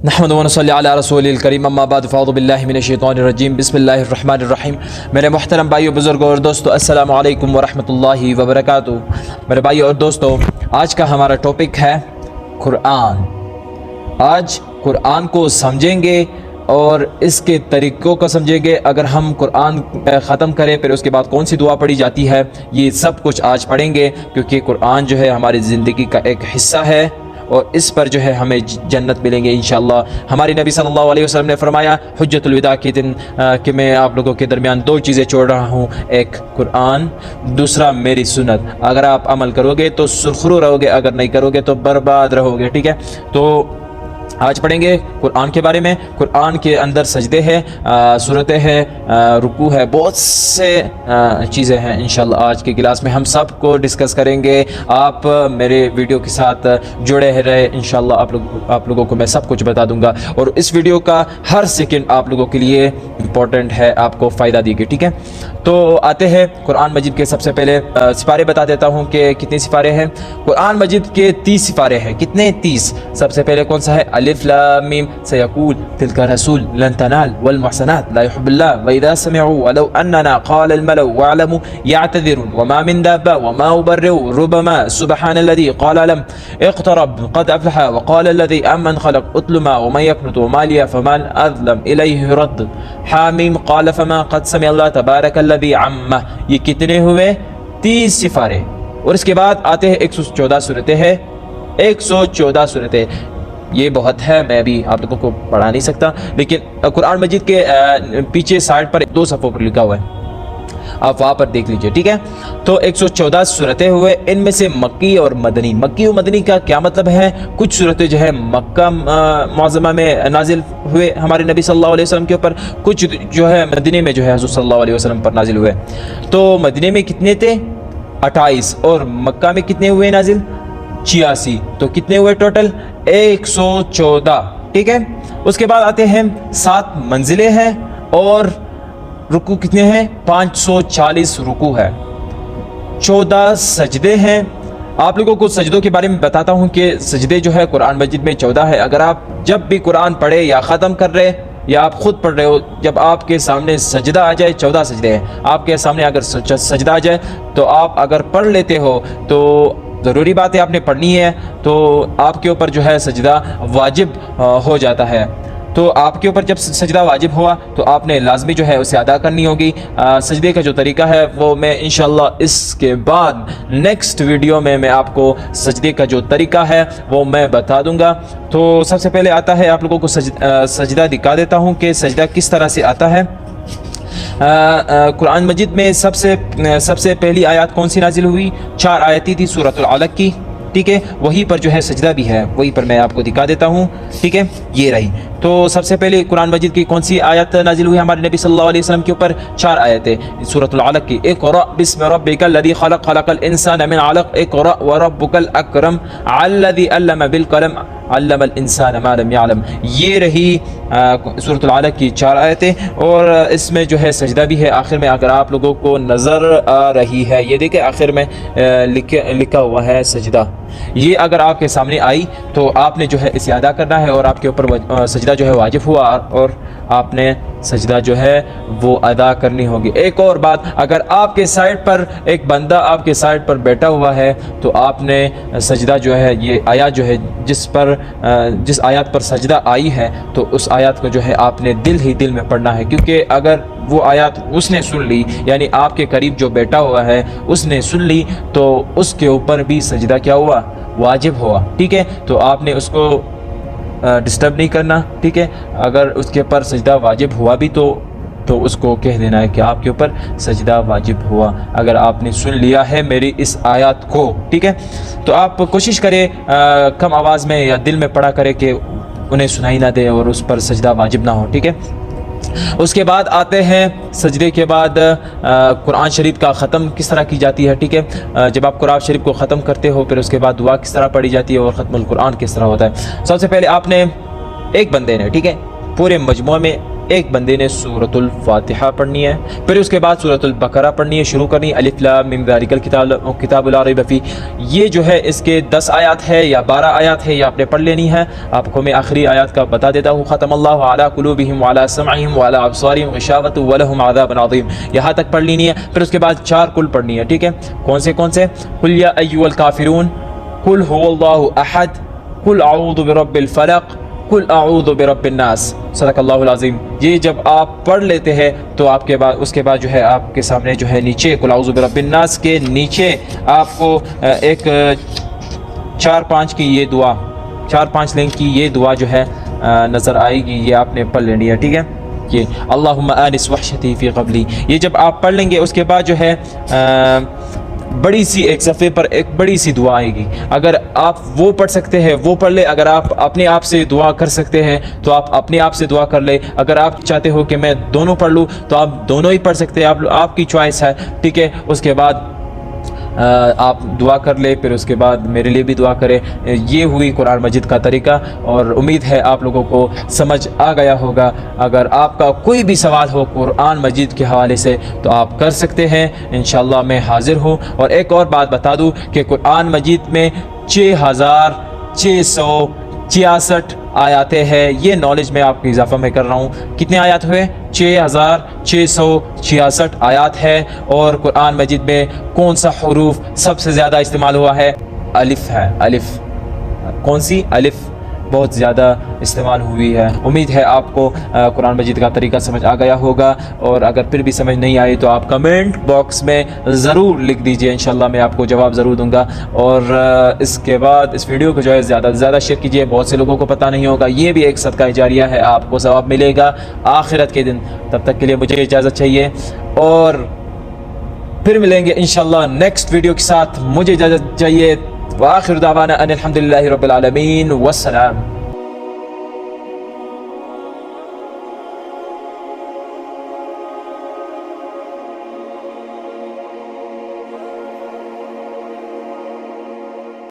نحمدہ و نصلی علی رسول الکریم اما بعد فاعوذ باللہ من الشیطان الرجیم بسم اللہ الرحمن الرحیم۔ میرے محترم بھائیو، بزرگوں اور دوستو، السلام علیکم ورحمۃ اللہ وبرکاتہ۔ میرے بھائیو اور دوستو، آج کا ہمارا ٹاپک ہے قرآن۔ آج قرآن کو سمجھیں گے اور اس کے طریقوں کو سمجھیں گے۔ اگر ہم قرآن ختم کریں پھر اس کے بعد کون سی دعا پڑھی جاتی ہے، یہ سب کچھ آج پڑھیں گے، کیونکہ قرآن جو ہے ہماری زندگی کا ایک حصہ ہے اور اس پر جو ہے ہمیں جنت ملیں گے انشاءاللہ۔ ہمارے نبی صلی اللہ علیہ وسلم نے فرمایا حجۃ الوداع کے دن کہ میں آپ لوگوں کے درمیان دو چیزیں چھوڑ رہا ہوں، ایک قرآن، دوسرا میری سنت۔ اگر آپ عمل کرو گے تو سرخرو رہو گے، اگر نہیں کرو گے تو برباد رہو گے، ٹھیک ہے؟ تو آج پڑھیں گے قرآن کے بارے میں۔ قرآن کے اندر سجدے ہیں، سورتیں ہیں، رکوع ہے، بہت سے چیزیں ہیں انشاءاللہ۔ آج کے کلاس میں ہم سب کو ڈسکس کریں گے۔ آپ میرے ویڈیو کے ساتھ جڑے رہے انشاءاللہ، آپ لوگوں کو میں سب کچھ بتا دوں گا، اور اس ویڈیو کا ہر سیکنڈ آپ لوگوں کے لیے امپورٹنٹ ہے، آپ کو فائدہ دے گی، ٹھیک ہے؟ تو آتے ہیں قرآن مجید کے۔ سب سے پہلے سپارے بتا دیتا ہوں کہ کتنے سپارے ہیں۔ قرآن مجید کے 30 سپارے ہیں۔ کتنے؟ 30۔ سب سے پہلے کون سا ہے؟ الف لام میم سیقول تلک رسول لن تنال والمحسنات لا يحب الله واذا سمعوا ولو اننا قال الملأ واعلموا يعتذرون وما من دابة وما أبرئ ربما سبحان الذي قال لم اقترب قد افلح وقال الذي امن خلق اتل ما ومن يقنط وما لي فمن اظلم اليه رد حامیم قال فما قد سمع الله تبارك الذي عم۔ یہ کتنے ہوئے؟ 30 سپارے۔ اور اس کے بعد آتے ہیں 114 سورتیں ہیں۔ 114 سورتیں، یہ بہت ہے، میں ابھی آپ لوگوں کو پڑھا نہیں سکتا، لیکن قرآن مجید کے پیچھے سائڈ پر 2 صفحوں پر لکھا ہوا ہے، آپ وہاں پر دیکھ لیجئے، ٹھیک ہے؟ تو 114 سورتیں ہوئے، ان میں سے مکی اور مدنی۔ مکی اور مدنی کا کیا مطلب ہے؟ کچھ سورتیں جو ہے مکہ معظمہ میں نازل ہوئے ہمارے نبی صلی اللہ علیہ وسلم کے اوپر، کچھ جو ہے مدینے میں جو ہے حضور صلی اللہ علیہ وسلم پر نازل ہوئے۔ تو مدینے میں کتنے تھے؟ 28، اور مکہ میں کتنے ہوئے نازل؟ 86۔ تو کتنے ہوئے ٹوٹل؟ 114، ٹھیک ہے؟ اس کے بعد آتے ہیں 7 منزلیں ہیں، اور رکوع کتنے ہیں؟ 540 رکوع ہے، 14 سجدے ہیں۔ آپ لوگوں کو سجدوں کے بارے میں بتاتا ہوں کہ سجدے جو ہے قرآن مجید میں 14 ہے۔ اگر آپ جب بھی قرآن پڑھے یا ختم کر رہے یا آپ خود پڑھ رہے ہو، جب آپ کے سامنے سجدہ آ جائے، 14 سجدے ہیں آپ کے سامنے، اگر سجدہ آ جائے تو آپ اگر پڑھ لیتے ہو تو ضروری بات ہے آپ نے پڑھنی ہے، تو آپ کے اوپر جو ہے سجدہ واجب ہو جاتا ہے۔ تو آپ کے اوپر جب سجدہ واجب ہوا تو آپ نے لازمی جو ہے اسے ادا کرنی ہوگی۔ سجدے کا جو طریقہ ہے وہ میں انشاءاللہ اس کے بعد نیکسٹ ویڈیو میں آپ کو سجدے کا جو طریقہ ہے وہ میں بتا دوں گا۔ تو سب سے پہلے آتا ہے، آپ لوگوں کو سجدہ دکھا دیتا ہوں کہ سجدہ کس طرح سے آتا ہے۔ قرآن مجید میں سب سے پہلی آیات کون سی نازل ہوئی؟ 4 آیتیں تھی سورۃ العلق کی، ٹھیک ہے؟ وہی پر جو ہے سجدہ بھی ہے، وہی پر میں آپ کو دکھا دیتا ہوں، ٹھیک ہے؟ یہ رہی۔ تو سب سے پہلے قرآن مجید کی کون سی آیت نازل ہوئی ہمارے نبی صلی اللہ علیہ وسلم کے اوپر؟ 4 آیتیں سورۃ العلق کی۔ اقرأ بسم ربک الذی خلق، خلق الانسان من علق، اقرأ وربک الاکرم الذی علم بالقلم علم الانسان ما لم يعلم۔ یہ رہی سورۃ العلق کی 4 آیتیں، اور اس میں جو ہے سجدہ بھی ہے آخر میں، اگر آپ لوگوں کو نظر آ رہی ہے، یہ دیکھیں آخر میں لکھا ہوا ہے سجدہ۔ یہ اگر آپ کے سامنے آئی تو آپ نے جو ہے اسے ادا کرنا ہے، اور آپ کے اوپر سجدہ جو ہے واجب ہوا، اور آپ نے سجدہ جو ہے وہ ادا کرنی ہوگی۔ ایک اور بات، اگر آپ کے سائڈ پر ایک بندہ آپ کے سائڈ پر بیٹھا ہوا ہے تو آپ نے سجدہ جو ہے، یہ آیات جو ہے جس آیات پر سجدہ آئی ہے تو اس آیات کو جو ہے آپ نے دل میں پڑھنا ہے، کیونکہ اگر وہ آیات اس نے سن لی، یعنی آپ کے قریب جو بیٹھا ہوا ہے اس نے سن لی، تو اس کے اوپر بھی سجدہ کیا ہوا؟ واجب ہوا، ٹھیک ہے؟ تو آپ نے اس کو ڈسٹرب نہیں کرنا، ٹھیک ہے؟ اگر اس کے اوپر سجدہ واجب ہوا بھی تو اس کو کہہ دینا ہے کہ آپ کے اوپر سجدہ واجب ہوا، اگر آپ نے سن لیا ہے میری اس آیات کو، ٹھیک ہے؟ تو آپ کوشش کریں کم آواز میں یا دل میں پڑھا کرے کہ انہیں سنائی نہ دے اور اس پر سجدہ واجب نہ ہو، ٹھیک ہے؟ اس کے بعد آتے ہیں سجدے کے بعد قرآن شریف کا ختم کس طرح کی جاتی ہے، ٹھیک ہے؟ جب آپ قرآن شریف کو ختم کرتے ہو پھر اس کے بعد دعا کس طرح پڑھی جاتی ہے اور ختم القرآن کس طرح ہوتا ہے۔ سب سے پہلے آپ نے ایک بندے نے، ٹھیک ہے، پورے مجموعہ میں ایک بندے نے سورۃ الفاتحہ پڑھنی ہے، پھر اس کے بعد سورۃ البقرہ پڑھنی ہے، شروع کرنی ہے الف لام میم ذالک الکتاب لا ریب فیہ۔ یہ جو ہے اس کے 10 آیات ہے یا 12 آیات ہے، یہ آپ نے پڑھ لینی ہے۔ آپ کو میں آخری آیات کا بتا دیتا ہوں، ختم اللہ علی قلوبہم وعلی سمعہم وعلی ابصارہم غشاوۃ ولہم عذاب عظیم، یہاں تک پڑھ لینی ہے۔ پھر اس کے بعد 4 کل پڑھنی ہے، ٹھیک ہے؟ کون سے؟ قل یا ایھا الکافرون، قل هو اللہ احد، قل اعوذ برب الفلق، قل اعوذ برب الناس، صدق اللہ العظیم۔ یہ جب آپ پڑھ لیتے ہیں تو آپ کے بعد اس کے بعد جو ہے آپ کے سامنے جو ہے نیچے قل اعوذ برب الناس کے نیچے آپ کو ایک 4-5 کی یہ دعا، 4-5 لنک کی یہ دعا جو ہے نظر آئے گی، یہ آپ نے پڑھ لینی ہے، ٹھیک ہے؟ یہ اللہم آنس وحشتی فی قبلی، یہ جب آپ پڑھ لیں گے اس کے بعد جو ہے بڑی سی ایک صفحے پر ایک بڑی سی دعا آئے گی، اگر آپ وہ پڑھ سکتے ہیں وہ پڑھ لیں، اگر آپ اپنے آپ سے دعا کر سکتے ہیں تو آپ اپنے آپ سے دعا کر لیں، اگر آپ چاہتے ہو کہ میں دونوں پڑھ لوں تو آپ دونوں ہی پڑھ سکتے ہیں، آپ کی چوائس ہے، ٹھیک ہے؟ اس کے بعد آپ دعا کر لیں، پھر اس کے بعد میرے لیے بھی دعا کریں۔ یہ ہوئی قرآن مجید کا طریقہ، اور امید ہے آپ لوگوں کو سمجھ آ گیا ہوگا۔ اگر آپ کا کوئی بھی سوال ہو قرآن مجید کے حوالے سے تو آپ کر سکتے ہیں، انشاءاللہ میں حاضر ہوں۔ اور ایک اور بات بتا دوں کہ قرآن مجید میں 6666 آیاتیں ہیں، یہ نالج میں آپ کو اضافہ میں کر رہا ہوں۔ کتنے آیات ہوئے؟ 6666 آیات ہے۔ اور قرآن مجید میں کون سا حروف سب سے زیادہ استعمال ہوا ہے؟ الف ہے، الف۔ کون سی؟ الف بہت زیادہ استعمال ہوئی ہے۔ امید ہے آپ کو قرآن مجید کا طریقہ سمجھ آ گیا ہوگا، اور اگر پھر بھی سمجھ نہیں آئی تو آپ کمنٹ باکس میں ضرور لکھ دیجئے، انشاءاللہ میں آپ کو جواب ضرور دوں گا۔ اور اس کے بعد اس ویڈیو کو جو ہے زیادہ سے زیادہ شیئر کیجئے، بہت سے لوگوں کو پتہ نہیں ہوگا، یہ بھی ایک صدقہ جاریہ ہے، آپ کو ثواب ملے گا آخرت کے دن۔ تب تک کے لیے مجھے اجازت چاہیے، اور پھر ملیں گے انشاءاللہ نیکسٹ ویڈیو کے ساتھ۔ مجھے اجازت چاہیے، وآخر دعوانا ان الحمدللہ رب العالمین، والسلام۔